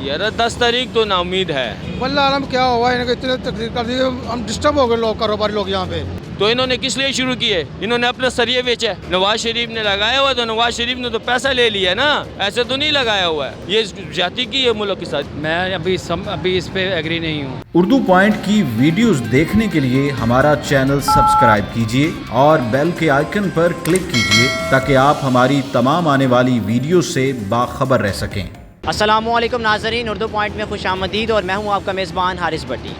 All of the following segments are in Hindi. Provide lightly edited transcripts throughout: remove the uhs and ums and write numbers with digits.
यार 10 तारीख तो नाउमीद है। वल्लाह आलम क्या हुआ, इन्होंने इतने तकलीफ कर दी, हम डिस्टर्ब हो गए लोग, कारोबारी लोग यहाँ पे। तो इन्होंने किस लिए शुरू किए? इन्होंने अपना सरिये बेचा है। नवाज शरीफ ने लगाया हुआ, तो नवाज शरीफ ने तो पैसा ले लिया ना, ऐसे तो नहीं लगाया हुआ है। ये ज्यादती की है मुल्क के साथ। मैं अभी इस पे एग्री नहीं हूँ। उर्दू पॉइंट की वीडियोस देखने के लिए हमारा चैनल सब्सक्राइब कीजिए और बेल के आइकन पर क्लिक कीजिए ताकि आप हमारी तमाम आने वाली वीडियो से बाखबर रह सकें। अस्सलामुअलैकुम नाज़रीन, उर्दू पॉइंट में खुशामदीद और मैं हूँ आपका मेज़बान हारिस भट्टी।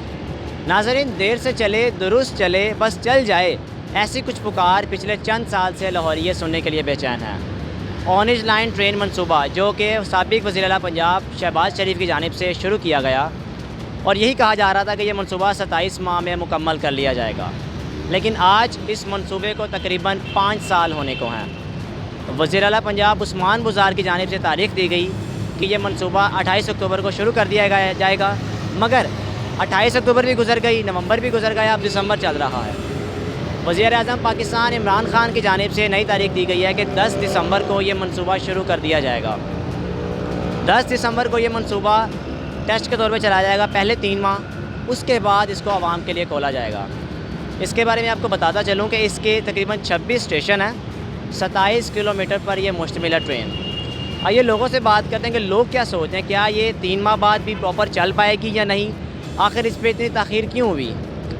नाज़रीन, देर से चले दुरुस्त चले बस चल जाए, ऐसी कुछ पुकार पिछले चंद साल से लाहौरिये सुनने के लिए बेचैन है। ऑरेंज लाइन ट्रेन मंसूबा जो कि साबिक़ वज़ीर आला पंजाब शहबाज शरीफ की जानिब से शुरू किया गया और यही कहा जा रहा था कि यह मनसूबा 27 माह में मुकम्मल कर लिया जाएगा, लेकिन आज इस मनसूबे को तकरीबन 5 साल होने को हैं। वज़ीर आला पंजाब उस्मान बुज़ार की जानिब से तारीख़ दी गई कि यह मनसूबा 28 अक्टूबर को शुरू कर दिया जाएगा, मगर 28 अक्टूबर भी गुजर गई, नवंबर भी गुजर गया, अब दिसंबर चल रहा है। वज़ीर आज़म पाकिस्तान इमरान खान की जानिब से नई तारीख दी गई है कि 10 दिसंबर को ये मनसूबा शुरू कर दिया जाएगा। 10 दिसंबर को ये मनसूबा टेस्ट के तौर पर चलाया जाएगा पहले 3 माह, उसके बाद इसको आवाम के लिए खोला जाएगा। इसके बारे में आपको बताता चलूँ कि इसके तकरीबन 26 स्टेशन हैं, 27 किलोमीटर पर यह मुश्तमिल है ट्रेन। आइए लोगों से बात करते हैं कि लोग क्या सोचते हैं, क्या ये 3 माह बाद भी प्रॉपर चल पाएगी या नहीं, आखिर इस पर इतनी ताख़ीर क्यों हुई।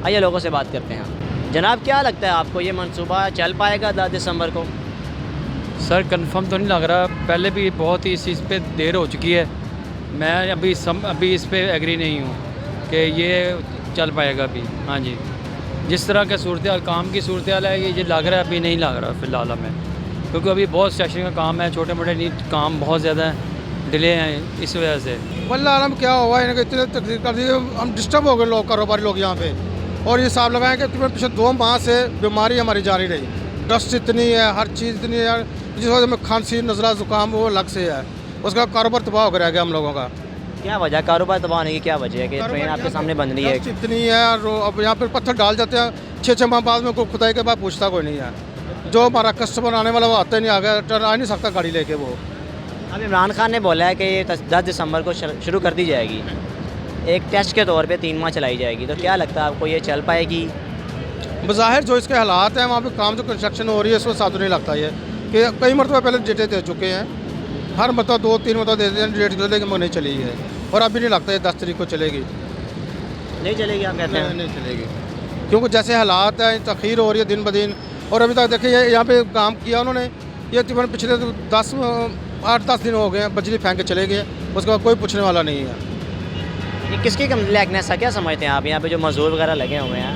आइए लोगों से बात करते हैं। जनाब, क्या लगता है आपको ये मनसूबा चल पाएगा 10 दिसंबर को? सर कंफर्म तो नहीं लग रहा, पहले भी बहुत ही इस चीज़ पे देर हो चुकी है। मैं अभी इस पे एग्री नहीं हूँ कि ये चल पाएगा अभी। हाँ जी, जिस तरह का सूरत हाल काम की सूरत हाल है, ये लग रहा है अभी नहीं लग रहा फ़िलहाल हमें, क्योंकि अभी बहुत स्टेशन का काम है, छोटे मोटे नहीं काम बहुत ज़्यादा डिले हैं इस वजह से। वल्लाह आलम क्या हुआ, इन्होंने इतने तकलीफ कर दी, हम डिस्टर्ब हो गए लोग, कारोबारी लोग यहाँ पे। और ये हिसाब लगाएं कि पिछले 2 माह से बीमारी हमारी जारी रही, डस्ट इतनी है, हर चीज़ इतनी है, जिस वजह में खांसी नज़ला ज़ुकाम वो अलग से है, उसका कारोबार तबाह हो रह गया हम लोगों का। क्या वजह कारोबार तबाह होने की क्या वजह है कि ट्रेन आपके सामने बन रही है? इतनी है, और अब यहाँ पर पत्थर डाल जाते हैं, 6-6 माह बाद में कोई खुदाई के बाद पूछता कोई नहीं है। जो हमारा कस्टमर आने वाला वो आता ही नहीं, आ गया टर्न आ नहीं सकता गाड़ी लेके वो। अब इमरान खान ने बोला है कि ये 10 दिसंबर को शुरू कर दी जाएगी, एक टेस्ट के तौर पे 3 माह चलाई जाएगी, तो क्या लगता है आपको ये चल पाएगी? बज़ाहिर जो इसके हालात हैं वहाँ पे काम जो कंस्ट्रक्शन हो रही है, इसको साथ नहीं लगता ये कि कई मरतबा पहले डेटें दे चुके हैं, हर मरतबा 2-3 मरतबा दे देते हैं डेट, लेकिन वो नहीं चली है और अभी नहीं लगता ये 10 तारीख को चलेगी। नहीं चलेगी आप कहते हैं? नहीं चलेगी, क्योंकि जैसे हालात हैं, तख़ीर हो रही है दिन ब दिन। और अभी तक देखिए यहाँ पे काम किया उन्होंने, ये तकरीबन पिछले 8-10 दिन हो गए, बजरी फेंक के चले गए, उसके बाद कोई पूछने वाला नहीं है। ये किसकी लैकनेस है, क्या समझते हैं आप? यहाँ पे जो मजदूर वगैरह लगे हुए हैं,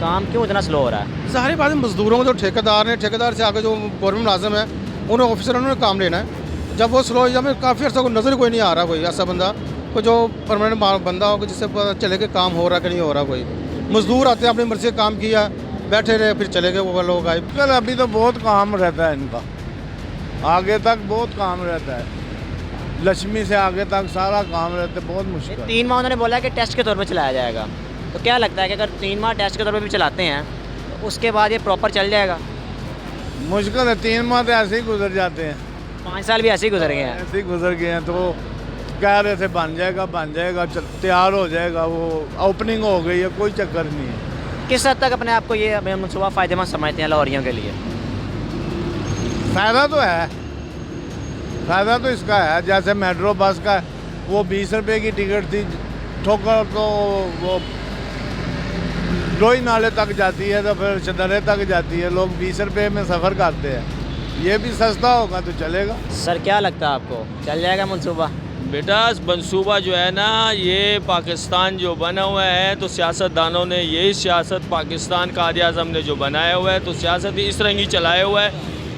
काम क्यों इतना स्लो हो रहा है? ज़ाहिर बात है, मजदूरों को जो ठेकेदार हैं, ठेकेदार से आगे जो गवर्नमेंट मुलाजिम है, उन्हें ऑफिसर उन्होंने काम लेना है। जब वो स्लो, जब काफ़ी अर्सा को नज़र कोई नहीं आ रहा, कोई ऐसा बंदा कोई जो परमानेंट बंदा होगा जिससे पता चले कि काम हो रहा कि नहीं हो रहा। कोई मजदूर आते हैं, अपनी मर्जी से काम किया, बैठे रहे, फिर चले गए वो लोग आए। कल अभी तो बहुत काम रहता है इनका, आगे तक बहुत काम रहता है, लक्ष्मी से आगे तक सारा काम रहता है, बहुत मुश्किल। 3 माह उन्होंने बोला है कि टेस्ट के तौर पर चलाया जाएगा, तो क्या लगता है कि अगर 3 माह टेस्ट के तौर पर भी चलाते हैं तो उसके बाद ये प्रॉपर चल जाएगा? मुश्किल है, 3 माह तो ऐसे ही गुजर जाते हैं, 5 साल भी ऐसे ही गुजर गए हैं। ऐसे ही गुजर गए हैं। तो कह रहे थे बन जाएगा तैयार हो जाएगा, वो ओपनिंग हो गई है, कोई चक्कर नहीं है। किस हद तक अपने आप को ये मनसूबा फ़ायदेमंद समझते हैं लाहौरियों के लिए? फ़ायदा तो है, फ़ायदा तो इसका है, जैसे मेट्रो बस का वो 20 रुपये की टिकट थी, ठोकर तो वो लोई नाले तक जाती है, तो फिर चदरे तक जाती है, लोग 20 रुपये में सफ़र करते हैं। ये भी सस्ता होगा तो चलेगा। सर क्या लगता है आपको, चल जाएगा मनसूबा? बेटा मनसूबा जो है ना, ये पाकिस्तान जो बना हुआ है, तो सियासतदानों ने यही सियासत पाकिस्तान का कायद-ए-आज़म ने जो बनाया हुआ है, तो सियासत इस तरह ही चलाया हुआ है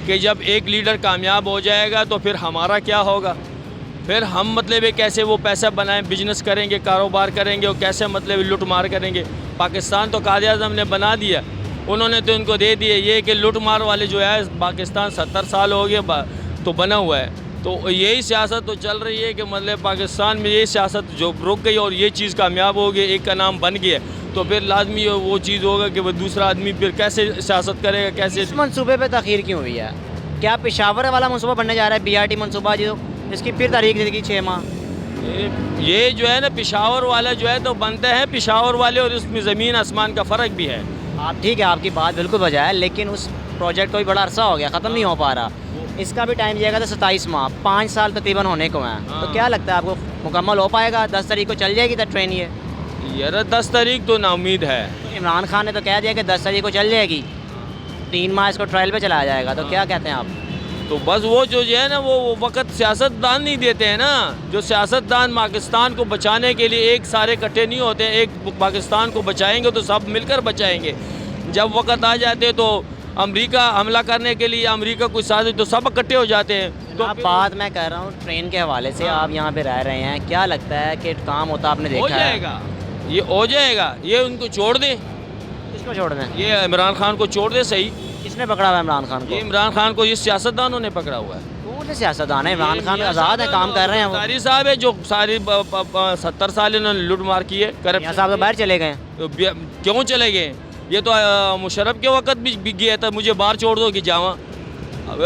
कि जब एक लीडर कामयाब हो जाएगा तो फिर हमारा क्या होगा, फिर हम मतलब कैसे वो पैसा बनाएं, बिजनेस करेंगे, कारोबार करेंगे, और कैसे मतलब लूट मार करेंगे। पाकिस्तान तो कायद-ए-आज़म ने बना दिया, उन्होंने तो इनको दे दिए, ये कि लूट मार वाले जो है पाकिस्तान 70 साल हो गए तो बना हुआ है। तो यही सियासत तो चल रही है कि मतलब पाकिस्तान में ये सियासत जो रुक गई और ये चीज़ कामयाब हो गई, एक का नाम बन गया, तो फिर लाजमी वो चीज़ होगा कि वो दूसरा आदमी फिर कैसे सियासत करेगा, कैसे। इस मनसूबे पे ताख़ीर क्यों हुई है? क्या पेशावर वाला मनसूबा बनने जा रहा है, BRT मनसूबा जो इसकी फिर तारीख दी 6 माह? ये जो है ना पेशावर वाला जो है तो बनते हैं पेशावर वाले, और इसमें ज़मीन आसमान का फ़र्क भी है। आप ठीक है, आपकी बात बिल्कुल वजह है, लेकिन उस प्रोजेक्ट को भी बड़ा अरसा हो गया, ख़त्म नहीं हो पा रहा। इसका भी टाइम दिया गया था 27 माह, 5 साल तकरीबन होने को हैं। तो क्या लगता है आपको मुकम्मल हो पाएगा? 10 तारीख को चल जाएगी ट्रेन ये? यार 10 तारीख तो नाउमीद है। इमरान खान ने तो कह दिया कि 10 तारीख को चल जाएगी, 3 माह इसको ट्रायल पे चलाया जाएगा। तो क्या कहते हैं आप? तो बस वो जो है ना वो वक्त सियासतदान नहीं देते हैं ना। जो सियासतदान पाकिस्तान को बचाने के लिए एक सारे इकट्ठे नहीं होते, एक पाकिस्तान को बचाएंगे तो सब मिलकर बचाएंगे। जब वक्त आ जाते तो अमेरिका हमला करने के लिए अमेरिका कोई साजिश तो सब इकट्ठे हो जाते हैं। तो आप बात मैं कर रहा हूँ ट्रेन के हवाले से, आप यहाँ पे रह रहे हैं, क्या लगता है कि काम होता आपने हो देखा है? जाएगा, ये हो जाएगा। ये उनको छोड़ दें, किसको छोड़ दें? ये इमरान खान को छोड़ दें। सही, किसने पकड़ा हुआ है इमरान खान को? ये इमरान खान को ये सियासतदानों ने पकड़ा हुआ है। कौन से सियासतदान है? इमरान खान आज़ाद है, काम कर रहे हैं वो। कारी साहब है जो सारी 70 साल इन्होंने लूट मार की है, मियां करप्शन। साहब तो बाहर चले गए। तो क्यों चले गए? ये तो मुशर्रफ के वक्त भी बिक गया था, मुझे बाहर छोड़ दो कि जावा।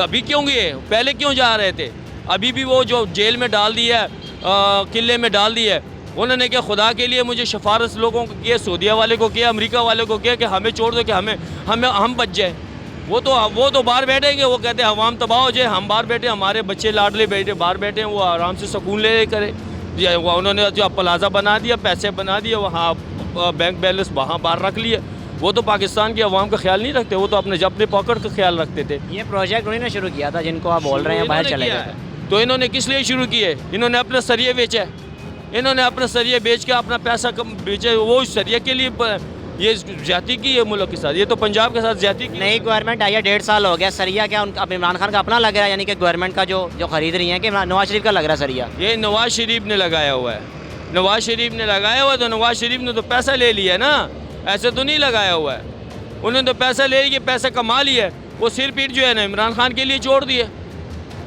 अभी क्यों गए? पहले क्यों जा रहे थे? अभी भी वो जो जेल में डाल दिया है, किले में डाल दिया है, उन्होंने क्या खुदा के लिए मुझे सिफारिश लोगों को किया, सऊदीया वाले को किया, अमेरिका वाले को किया कि हमें छोड़ दो कि हम बच जाए। वो तो बाहर बैठेंगे, वो कहते हैं हवाम तबाह हो जाए, हम बाहर बैठे, हमारे बच्चे लाडले बैठे बाहर बैठे हैं, वो आराम से सुकून ले करें। उन्होंने जो प्लाजा बना दिया, पैसे बना दिए, वहाँ बैंक बैलेंस वहाँ बाहर रख लिया। वो तो पाकिस्तान की अवाम का ख्याल नहीं रखते, वो तो अपने पॉकेट का ख्याल रखते थे। ये प्रोजेक्ट उन्होंने शुरू किया था जिनको आप बोल रहे हैं बाहर चले गए। तो इन्होंने किस लिए शुरू किए? इन्होंने अपना सरिया बेचा है, इन्होंने अपना सरिया बेच के अपना पैसा बेचे। वो सरिया के लिए ये ज्यादती की है मुल्क के साथ, ये तो पंजाब के साथ ज्यादती की। नई गवर्नमेंट आई है, 1.5 साल हो गया। सरिया क्या अब इमरान खान का अपना लग रहा है, यानी कि गवर्नमेंट का जो खरीद रही है, कि नवाज शरीफ का लग रहा है सरिया? ये नवाज शरीफ ने लगाया हुआ है, नवाज शरीफ ने लगाया हुआ है। तो नवाज शरीफ ने तो पैसा ले लिया है ना, ऐसे तो नहीं लगाया हुआ है। उन्होंने तो पैसा ले लिया, पैसा कमा लिया है। वो सिर पीट जो है ना इमरान खान के लिए छोड़ दिए,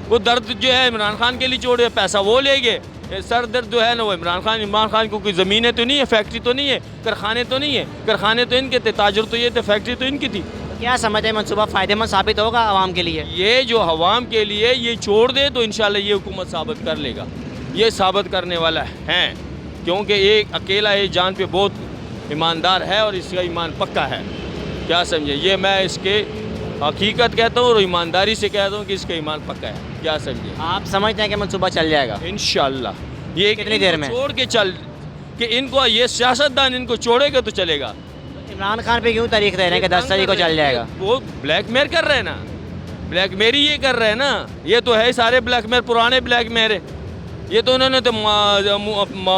वो दर्द जो है इमरान खान के लिए छोड़ दिया, पैसा वो ले गए। सर दर्द जो है ना वो इमरान खान को कोई ज़मीनें तो नहीं है, फैक्ट्री तो नहीं है, कारखाने तो नहीं है, कारखाने तो इनके थे, ताजर तो ये थे, फैक्ट्री तो इनकी थी। तो क्या समझते हैं मनसूबा फ़ायदेमंद साबित होगा आवाम के लिए? ये जो अवाम के लिए ये छोड़ दे तो इंशाल्लाह ये हुकूमत साबित कर लेगा, ये साबित करने वाला है। क्योंकि एक अकेला ये जान पे बहुत ईमानदार है और इसका ईमान पक्का है। क्या समझे? ये मैं इसके हकीकत कहता हूँ और ईमानदारी से कहता हूँ कि इसका ईमान पक्का है। क्या समझे? आप समझते हैं कि मनसूबा चल जाएगा इंशाल्लाह। ये कितनी देर में छोड़ के चल कि इनको ये सियासतदान इनको छोड़ेगा तो चलेगा। इमरान खान पे क्यों तारीख दे रहे हैं कि 10 तारीख को चल जाएगा? वो ब्लैकमेल कर रहे हैं ना, ब्लैकमेल ये कर रहे हैं ना। ये तो है सारे ब्लैकमेल, पुराने ब्लैकमेल है। ये तो उन्होंने तो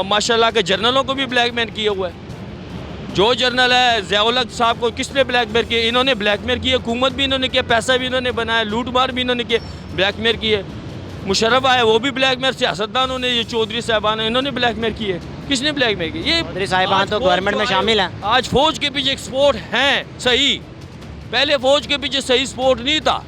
माशाल्लाह के जर्नलों को भी ब्लैकमेल किया हुआ है। जो जर्नल है ज़ियाउल साहब को किसने ब्लैकमेल किया? इन्होंने ब्लैकमेल किया, हुकूमत भी इन्होंने किया, पैसा भी इन्होंने बनाया, लूट मार भी इन्होंने किया, ब्लैकमेल किए। मुशर्रफ आए वो भी ब्लैकमेल, सियासतदानों ने, ये चौधरी साहबान इन्होंने ब्लैकमेल किए। किसने ब्लैकमेल किए? ये चौधरी साहबान तो गवर्नमेंट में शामिल हैं। आज फौज के पीछे एक सपोर्ट हैं सही, पहले फौज के पीछे सही सपोर्ट नहीं था,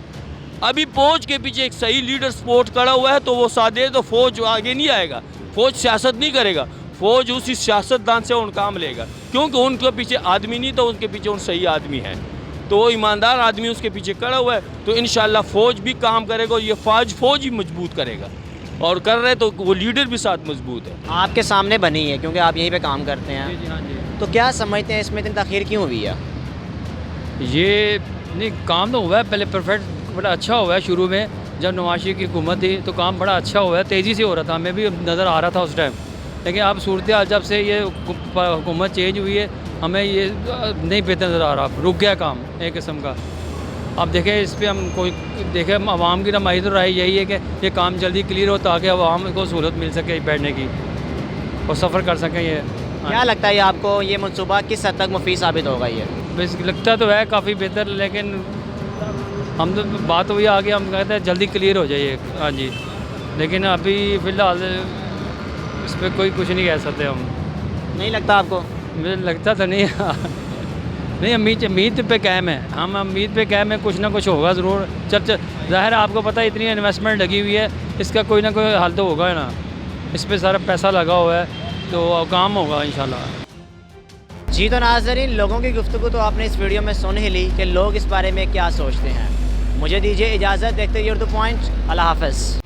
अभी फौज के पीछे एक सही लीडर सपोर्ट खड़ा हुआ है। तो वो साथ दे तो फौज आगे नहीं आएगा, फौज सियासत नहीं करेगा, फौज उसी सियासतदान से उन काम लेगा। क्योंकि उनके पीछे आदमी नहीं था, उनके पीछे उन सही आदमी है, तो वो ईमानदार आदमी उसके पीछे खड़ा हुआ है। तो इंशाल्लाह फ़ौज भी काम करेगा और ये फौज ही मजबूत करेगा, और कर रहे तो वो लीडर भी साथ मजबूत है। आपके सामने बनी है क्योंकि आप यहीं पे काम करते हैं। जी हाँ जी। तो क्या समझते हैं इसमें इतनी ताख़ीर क्यों हुई है? ये नहीं, काम तो हुआ है पहले, परफेक्ट बड़ा अच्छा हुआ है। शुरू में जब नवाज शरीफ की हुकूमत थी तो काम बड़ा अच्छा हुआ है, तेज़ी से हो रहा था, हमें भी नज़र आ रहा था उस टाइम। लेकिन अब सूरत हाल जब से ये हुकूमत चेंज हुई है, हमें ये नहीं बेहतर नज़र आ रहा, रुक गया काम एक किस्म का। अब देखें इस पर हम कोई देखें, आवाम की रमाई तो राय यही है कि ये काम जल्दी क्लियर हो ताकि आवाम को सहूलत मिल सके बैठने की और सफ़र कर सकें। ये क्या लगता है आपको ये मनसूबा किस हद तक मुफीद साबित होगा? ये बस लगता तो है काफ़ी बेहतर, लेकिन हम तो बात वही आगे हम कहते हैं जल्दी क्लियर हो जाइए। हाँ जी, लेकिन अभी फ़िलहाल इस पर कोई कुछ नहीं कह सकते हम। नहीं लगता आपको? मुझे लगता तो नहीं नहीं, उम्मीद पे कायम है, हम उम्मीद पे कायम है, कुछ ना कुछ होगा ज़रूर। जब ज़ाहिर है आपको पता है इतनी इन्वेस्टमेंट लगी हुई है, इसका कोई ना कोई हल तो होगा ना, इस पर सारा पैसा लगा हुआ है तो काम होगा इंशाल्लाह। जी तो नाज़रीन, लोगों की गुफ्तगू तो आपने इस वीडियो में सुन ही ली कि लोग इस बारे में क्या सोचते हैं। मुझे दीजिए इजाज़त, देखते रहिए उर्दू पॉइंट। अल्लाह हाफ़िज़।